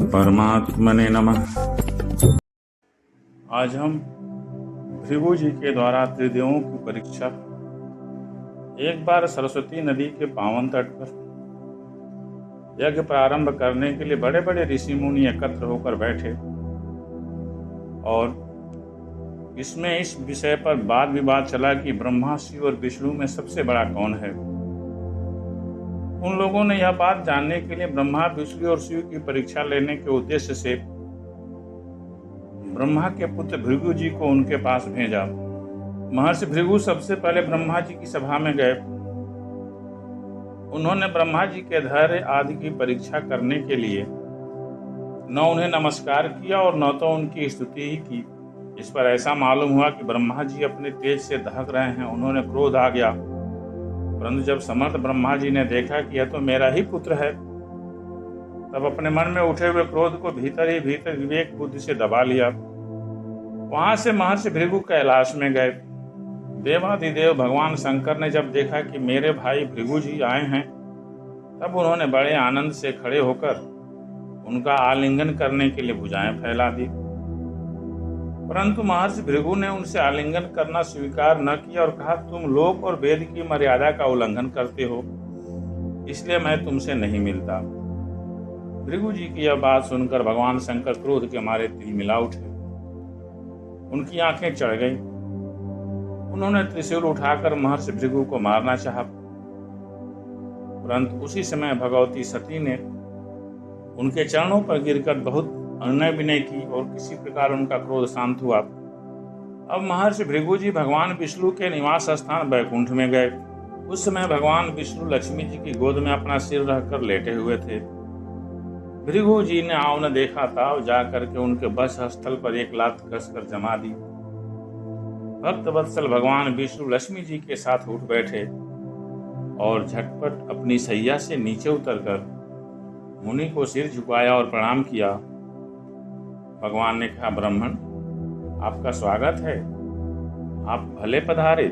परमात्मने नमः। आज हम भृगु जी के द्वारा त्रिदेवों की परीक्षा। एक बार सरस्वती नदी के पावन तट पर यज्ञ प्रारंभ करने के लिए बड़े बड़े ऋषि मुनि एकत्र होकर बैठे और इसमें इस विषय पर वाद विवाद चला कि ब्रह्मा, शिव और विष्णु में सबसे बड़ा कौन है। उन लोगों ने यह बात जानने के लिए ब्रह्मा, विष्णु और शिव की परीक्षा लेने के उद्देश्य से ब्रह्मा के पुत्र भृगु जी को उनके पास भेजा। महर्षि भृगु सबसे पहले ब्रह्मा जी की सभा में गए। उन्होंने ब्रह्मा जी के धैर्य आदि की परीक्षा करने के लिए न उन्हें नमस्कार किया और न तो उनकी स्तुति ही की। इस पर ऐसा मालूम हुआ कि ब्रह्मा जी अपने तेज से दहक रहे हैं। उन्होंने क्रोध आ गया, परंतु जब समर्थ ब्रह्मा जी ने देखा कि यह तो मेरा ही पुत्र है, तब अपने मन में उठे हुए क्रोध को भीतर ही भीतर विवेक बुद्धि से दबा लिया। वहां से महर्षि भृगु कैलाश में गए। देवाधिदेव भगवान शंकर ने जब देखा कि मेरे भाई भृगु जी आए हैं, तब उन्होंने बड़े आनंद से खड़े होकर उनका आलिंगन करने के लिए भुजाएं फैला दी। परंतु महर्षि भृगु ने उनसे आलिंगन करना स्वीकार न किया और कहा, तुम लोक और वेद की मर्यादा का उल्लंघन करते हो, इसलिए मैं तुमसे नहीं मिलता। भृगु जी की यह बात सुनकर भगवान शंकर क्रोध के मारे तिलमिला उठे। उनकी आंखें चढ़ गईं। उन्होंने त्रिशूल उठाकर महर्षि भृगु को मारना चाहा, परंतु उसी समय भगवती सती ने उनके चरणों पर गिरकर बहुत अनुनय विनय की और किसी प्रकार उनका क्रोध शांत हुआ। अब महर्षि भृगु जी भगवान विष्णु के निवास स्थान बैकुंठ में गए। उस समय भगवान विष्णु लक्ष्मी जी की गोद में अपना सिर रखकर लेटे हुए थे। भृगु जी ने आव न देखा ताव जाकर के उनके बस स्थल पर एक लात कसकर जमा दी। भक्त वत्सल भगवान विष्णु लक्ष्मी जी के साथ उठ बैठे और झटपट अपनी सैया से नीचे उतरकर मुनि को सिर झुकाया और प्रणाम किया। भगवान ने कहा, ब्राह्मण, आपका स्वागत है। आप भले पधारे।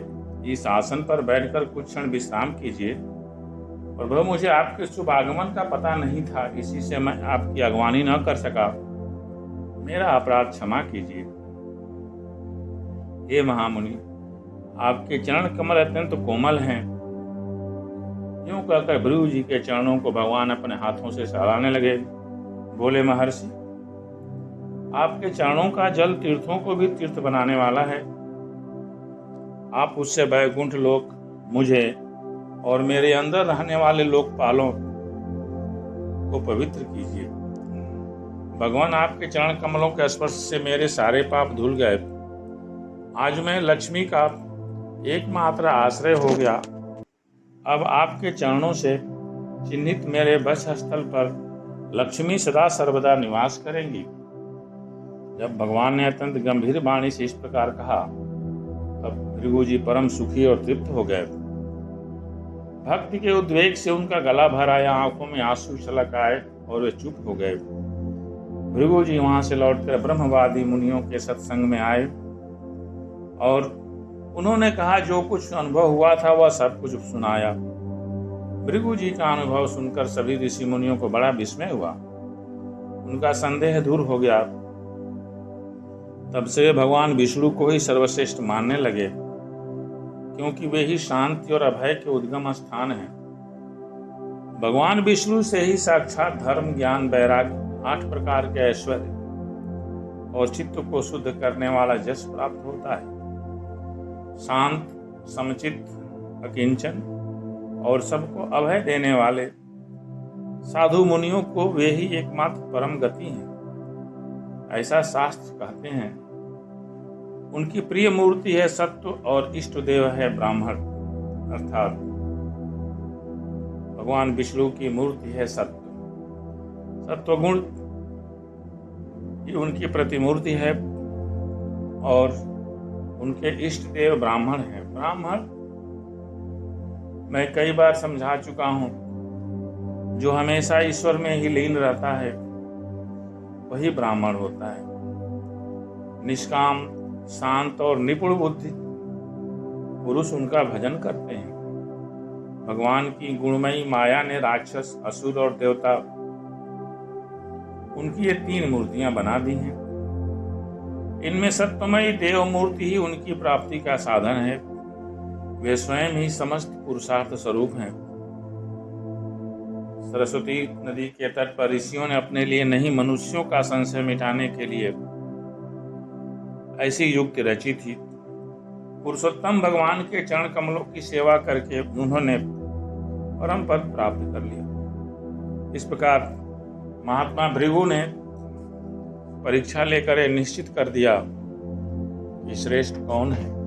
इस आसन पर बैठकर कुछ क्षण विश्राम कीजिए। प्रभु, मुझे आपके शुभ आगमन का पता नहीं था, इसी से मैं आपकी अगवानी न कर सका। मेरा अपराध क्षमा कीजिए। हे महामुनि, आपके चरण कमल अत्यंत कोमल हैं। यूं कहकर भृगु जी के चरणों को भगवान अपने हाथों से सहलाने लगे। बोले, महर्षि, आपके चरणों का जल तीर्थों को भी तीर्थ बनाने वाला है। आप उससे वैकुंठ लोक, मुझे और मेरे अंदर रहने वाले लोकपालों को पवित्र कीजिए। भगवान, आपके चरण कमलों के स्पर्श से मेरे सारे पाप धुल गए। आज मैं लक्ष्मी का एकमात्र आश्रय हो गया। अब आपके चरणों से चिन्हित मेरे बस स्थल पर लक्ष्मी सदा सर्वदा निवास करेंगी। जब भगवान ने अत्यंत गंभीर वाणी से इस प्रकार कहा, तब भृगु जी परम सुखी और तृप्त हो गए। भक्ति के उद्वेग से उनका गला भर आया, आंखों में आंसू छलक आए और वे चुप हो गए। भृगु जी वहां से लौटकर ब्रह्मवादी मुनियों के सत्संग में आए और उन्होंने कहा, जो कुछ अनुभव हुआ था वह सब कुछ सुनाया। भृगु जी का अनुभव सुनकर सभी ऋषि मुनियों को बड़ा विस्मय हुआ। उनका संदेह दूर हो गया। तब से भगवान विष्णु को ही सर्वश्रेष्ठ मानने लगे, क्योंकि वे ही शांति और अभय के उद्गम स्थान हैं। भगवान विष्णु से ही साक्षात धर्म, ज्ञान, वैराग्य, 8 प्रकार के ऐश्वर्य और चित्त को शुद्ध करने वाला यश प्राप्त होता है। शांत, समचित्त, अकिंचन और सबको अभय देने वाले साधु मुनियों को वे ही एकमात्र परम गति हैं, ऐसा शास्त्र कहते हैं। उनकी प्रिय मूर्ति है सत्व और इष्ट देव है ब्राह्मण, अर्थात भगवान विष्णु की मूर्ति है सत्व। सत्वगुण ही उनकी प्रतिमूर्ति है और उनके इष्ट देव ब्राह्मण है। ब्राह्मण मैं कई बार समझा चुका हूं, जो हमेशा ईश्वर में ही लीन रहता है वही ब्राह्मण होता है। निष्काम, शांत और निपुण बुद्धि पुरुष उनका भजन करते हैं। भगवान की गुणमयी माया ने राक्षस, असुर और देवता उनकी ये 3 मूर्तियां बना दी हैं। इनमें सत्यमयी देव मूर्ति ही उनकी प्राप्ति का साधन है। वे स्वयं ही समस्त पुरुषार्थ स्वरूप हैं। सरस्वती नदी के तट पर ऋषियों ने अपने लिए नहीं, मनुष्यों का संशय मिटाने के लिए ऐसी युक्ति रची थी। पुरुषोत्तम भगवान के चरण कमलों की सेवा करके उन्होंने परम पद प्राप्त कर लिया। इस प्रकार महात्मा भृगु ने परीक्षा लेकर निश्चित कर दिया कि श्रेष्ठ कौन है।